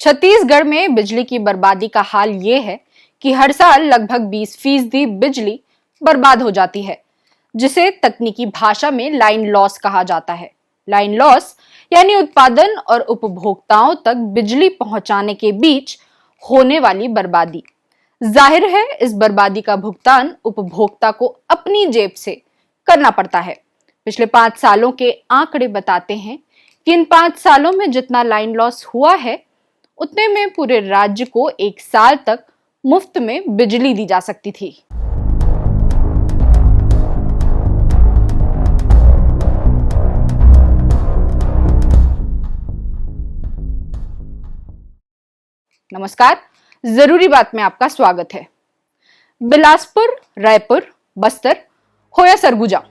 छत्तीसगढ़ में बिजली की बर्बादी का हाल ये है कि हर साल लगभग 20% बिजली बर्बाद हो जाती है, जिसे तकनीकी भाषा में लाइन लॉस कहा जाता है। लाइन लॉस यानी उत्पादन और उपभोक्ताओं तक बिजली पहुंचाने के बीच होने वाली बर्बादी। जाहिर है, इस बर्बादी का भुगतान उपभोक्ता को अपनी जेब से करना पड़ता है। पिछले 5 सालों के आंकड़े बताते हैं कि इन 5 सालों में जितना लाइन लॉस हुआ है, उतने में पूरे राज्य को 1 साल तक मुफ्त में बिजली दी जा सकती थी। नमस्कार, जरूरी बात में आपका स्वागत है। बिलासपुर, रायपुर, बस्तर हो या सरगुजा,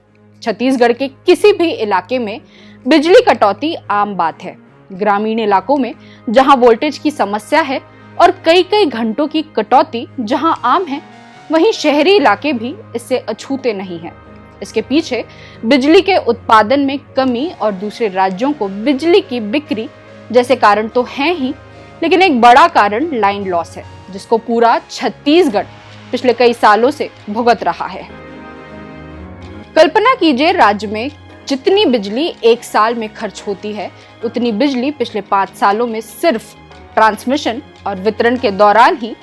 छत्तीसगढ़ के किसी भी इलाके में बिजली कटौती आम बात है। ग्रामीण इलाकों में जहां वोल्टेज की समस्या है और कई कई घंटों की कटौती जहां आम है, वहीं शहरी इलाके भी इससे अछूते नहीं हैं। इसके पीछे बिजली के उत्पादन में कमी और दूसरे राज्यों को बिजली की बिक्री जैसे कारण तो हैं ही, लेकिन एक बड़ा कारण लाइन लॉस है, जिसको पूरा छत्तीसगढ़ पिछले कई सालों से भुगत रहा है। कल्पना कीजिए, राज्य में जितनी बिजली 1 साल में खर्च होती है, उतनी बिजली पिछले 5 सालों में सिर्फ ट्रांसमिशन और वितरण के दौरान ही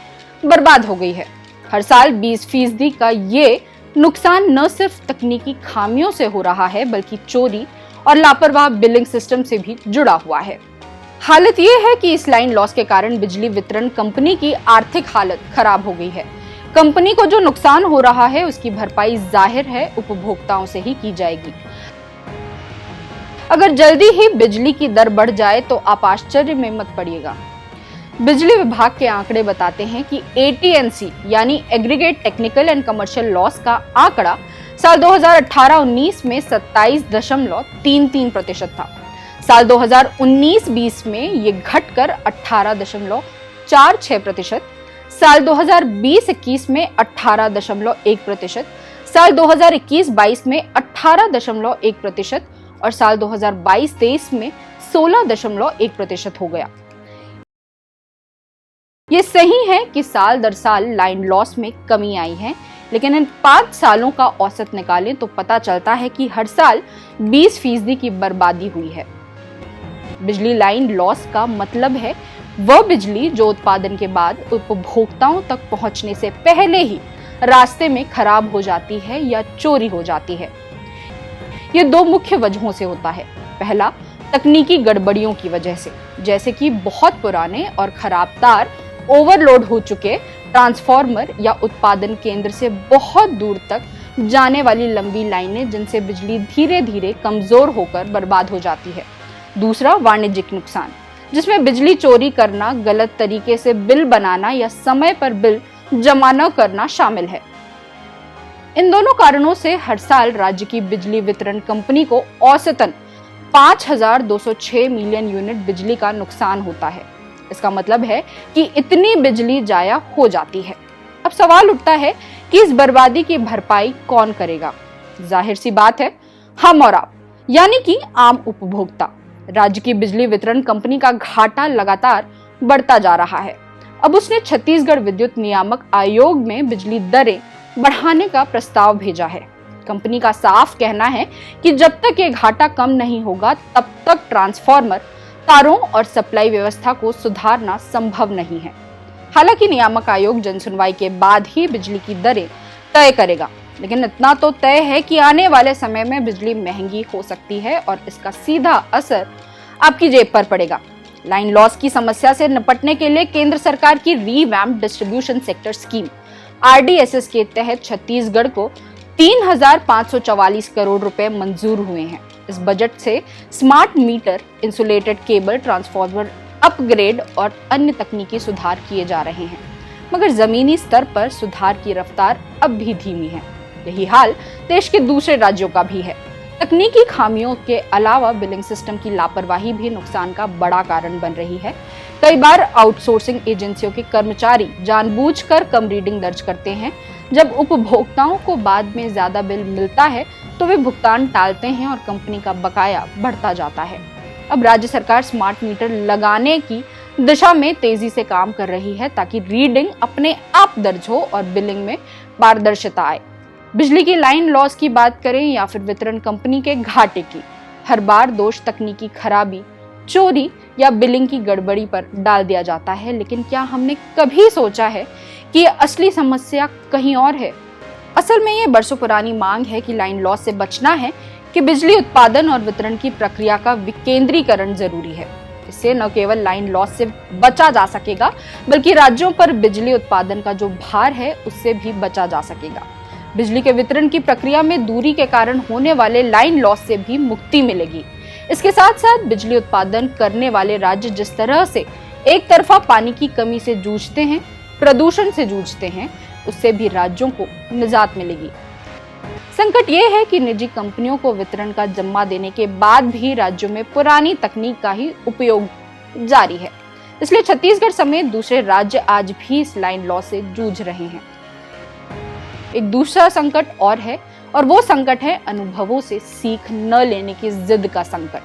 बर्बाद हो गई है। हर साल 20% का ये नुकसान न सिर्फ तकनीकी खामियों से हो रहा है, बल्कि चोरी और लापरवाह बिलिंग सिस्टम से भी जुड़ा हुआ है। हालत ये है कि इस लाइन लॉस के कारण बिजली वितरण कंपनी की आर्थिक हालत खराब हो गई है। कंपनी को जो नुकसान हो रहा है, उसकी भरपाई जाहिर है उपभोक्ताओं से ही की जाएगी। अगर जल्दी ही बिजली की दर बढ़ जाए तो आप आश्चर्य में मत पड़िएगा। बिजली विभाग के आंकड़े बताते हैं कि AT&C यानी aggregate technical and commercial loss का आंकड़ा साल 2018-19 में 27.33% था। साल 2019-20 में ये घटकर 18.46%, साल 2020-21 में 18.1%, साल 2021-22 में 18.1% और साल 2022-23 में 16.1% हो गया। ये सही है कि साल दर साल लाइन लॉस में कमी आई है, लेकिन इन 5 सालों का औसत निकालें तो पता चलता है कि हर साल 20% की बर्बादी हुई है। बिजली लाइन लॉस का मतलब है वह बिजली जो उत्पादन के बाद उपभोक्ताओं तक पहुंचने से पहले ही रास्ते में खराब हो जाती है या चोरी हो जाती है। ये 2 मुख्य वजहों से होता है। पहला, तकनीकी गड़बड़ियों की वजह से, जैसे कि बहुत पुराने और खराब तार, ओवरलोड हो चुके ट्रांसफार्मर या उत्पादन केंद्र से बहुत दूर तक जाने वाली लंबी लाइनें, जिनसे बिजली धीरे धीरे कमजोर होकर बर्बाद हो जाती है। दूसरा, वाणिज्यिक नुकसान, जिसमें बिजली चोरी करना, गलत तरीके से बिल बनाना या समय पर बिल जमा न करना शामिल है। इन दोनों कारणों से हर साल राज्य की बिजली वितरण कंपनी को औसतन 5,206 मिलियन यूनिट बिजली का नुकसान होता है। इसका मतलब है कि इतनी बिजली जाया हो जाती है। अब सवाल उठता है कि इस बर्बादी की भरपाई कौन करेगा? जाहिर सी बात है, हम और आप, यानी कि आम उपभोक्ता। राज्य की बिजली वितरण कंपनी का घाटा लगातार बढ़ता जा रहा है। अब उसने छत्तीसगढ़ विद्युत नियामक आयोग में बिजली दरें बढ़ाने का प्रस्ताव भेजा है। कंपनी का साफ कहना है कि जब तक ये घाटा कम नहीं होगा, तब तक ट्रांसफार्मर, तारों और सप्लाई व्यवस्था को सुधारना संभव नहीं है। हालांकि नियामक आयोग जनसुनवाई के बाद ही बिजली की दरें तय करेगा, लेकिन इतना तो तय है कि आने वाले समय में बिजली महंगी हो सकती है और इसका सीधा असर आपकी जेब पर पड़ेगा। लाइन लॉस की समस्या से निपटने के लिए केंद्र सरकार की revamped distribution sector scheme RDSS के तहत छत्तीसगढ़ को 3,544 करोड़ रुपए मंजूर हुए हैं। इस बजट से smart meter, insulated cable, transformer upgrade और अन्य तकनीकी सुधार किए जा रहे हैं, मगर जमीनी स्तर पर सुधार की रफ्तार अब भी धीमी है। यही हाल देश के दूसरे राज्यों का भी है। तकनीकी खामियों के अलावा बिलिंग सिस्टम की लापरवाही भी नुकसान का बड़ा कारण बन रही है। कई बार आउटसोर्सिंग एजेंसियों के कर्मचारी जानबूझकर कम रीडिंग दर्ज करते हैं। जब उपभोक्ताओं को बाद में ज्यादा बिल मिलता है तो वे भुगतान टालते हैं और कंपनी का बकाया बढ़ता जाता है। अब राज्य सरकार स्मार्ट मीटर लगाने की दिशा में तेजी से काम कर रही है ताकि रीडिंग अपने आप दर्ज हो और बिलिंग में पारदर्शिता आए। बिजली की लाइन लॉस की बात करें या फिर वितरण कंपनी के घाटे की, हर बार दोष तकनीकी खराबी, चोरी या बिलिंग की गड़बड़ी पर डाल दिया जाता है, लेकिन क्या हमने कभी सोचा है कि ये असली समस्या कहीं और है? असल में ये बरसों पुरानी मांग है कि लाइन लॉस से बचना है कि बिजली उत्पादन और वितरण की प्रक्रिया का विकेंद्रीकरण जरूरी है। इससे न केवल लाइन लॉस से बचा जा सकेगा, बल्कि राज्यों पर बिजली उत्पादन का जो भार है उससे भी बचा जा सकेगा। बिजली के वितरण की प्रक्रिया में दूरी के कारण होने वाले लाइन लॉस से भी मुक्ति मिलेगी। इसके साथ साथ बिजली उत्पादन करने वाले राज्य जिस तरह से एक तरफा पानी की कमी से जूझते हैं, प्रदूषण से जूझते हैं, उससे भी राज्यों को निजात मिलेगी। संकट ये है कि निजी कंपनियों को वितरण का जिम्मा देने के बाद भी राज्यों में पुरानी तकनीक का ही उपयोग जारी है। इसलिए छत्तीसगढ़ समेत दूसरे राज्य आज भी इस लाइन लॉस से जूझ रहे हैं। एक दूसरा संकट और वो संकट है अनुभवों से सीख न लेने की जिद का संकट।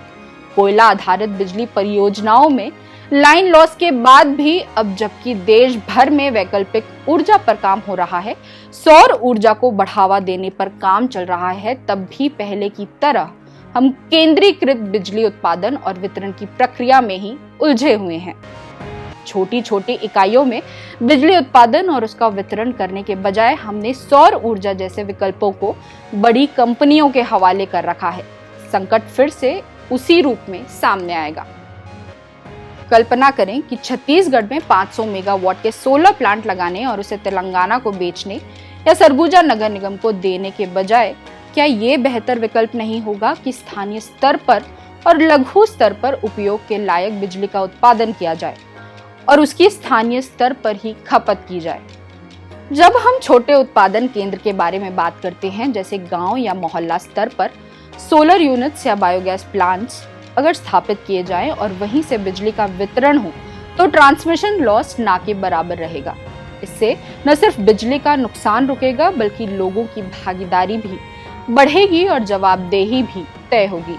कोयला आधारित बिजली परियोजनाओं में लाइन लॉस के बाद भी अब जबकि देश भर में वैकल्पिक ऊर्जा पर काम हो रहा है, सौर ऊर्जा को बढ़ावा देने पर काम चल रहा है, तब भी पहले की तरह हम केंद्रीकृत बिजली उत्पादन और वितरण की प्रक्रिया में ही उलझे हुए हैं। छोटी छोटी इकाइयों में बिजली उत्पादन और उसका वितरण करने के बजाय हमने सौर ऊर्जा जैसे विकल्पों को बड़ी कंपनियों के हवाले कर रखा है। संकट फिर से उसी रूप में सामने आएगा। कल्पना करें कि छत्तीसगढ़ में 500 मेगावाट के सोलर प्लांट लगाने और उसे तेलंगाना को बेचने या सरगुजा नगर निगम को देने के बजाय क्या ये बेहतर विकल्प नहीं होगा कि स्थानीय स्तर पर और लघु स्तर पर उपयोग के लायक बिजली का उत्पादन किया जाए और उसकी स्थानीय स्तर पर ही खपत की जाए? जब हम छोटे उत्पादन केंद्र के बारे में बात करते हैं, जैसे गांव या मोहल्ला स्तर पर सोलर यूनिट्स या बायोगैस प्लांट्स अगर स्थापित किए जाएं और वहीं से बिजली का वितरण हो, तो ट्रांसमिशन लॉस ना के बराबर रहेगा। इससे न सिर्फ बिजली का नुकसान रुकेगा, बल्कि लोगों की भागीदारी भी बढ़ेगी और जवाबदेही भी तय होगी।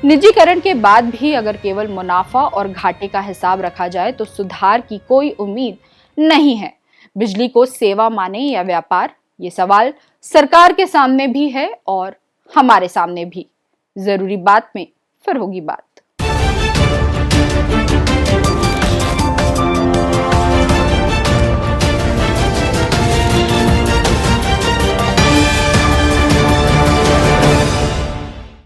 निजीकरण के बाद भी अगर केवल मुनाफा और घाटे का हिसाब रखा जाए तो सुधार की कोई उम्मीद नहीं है। बिजली को सेवा माने या व्यापार, ये सवाल सरकार के सामने भी है और हमारे सामने भी। जरूरी बात में फिर होगी बात।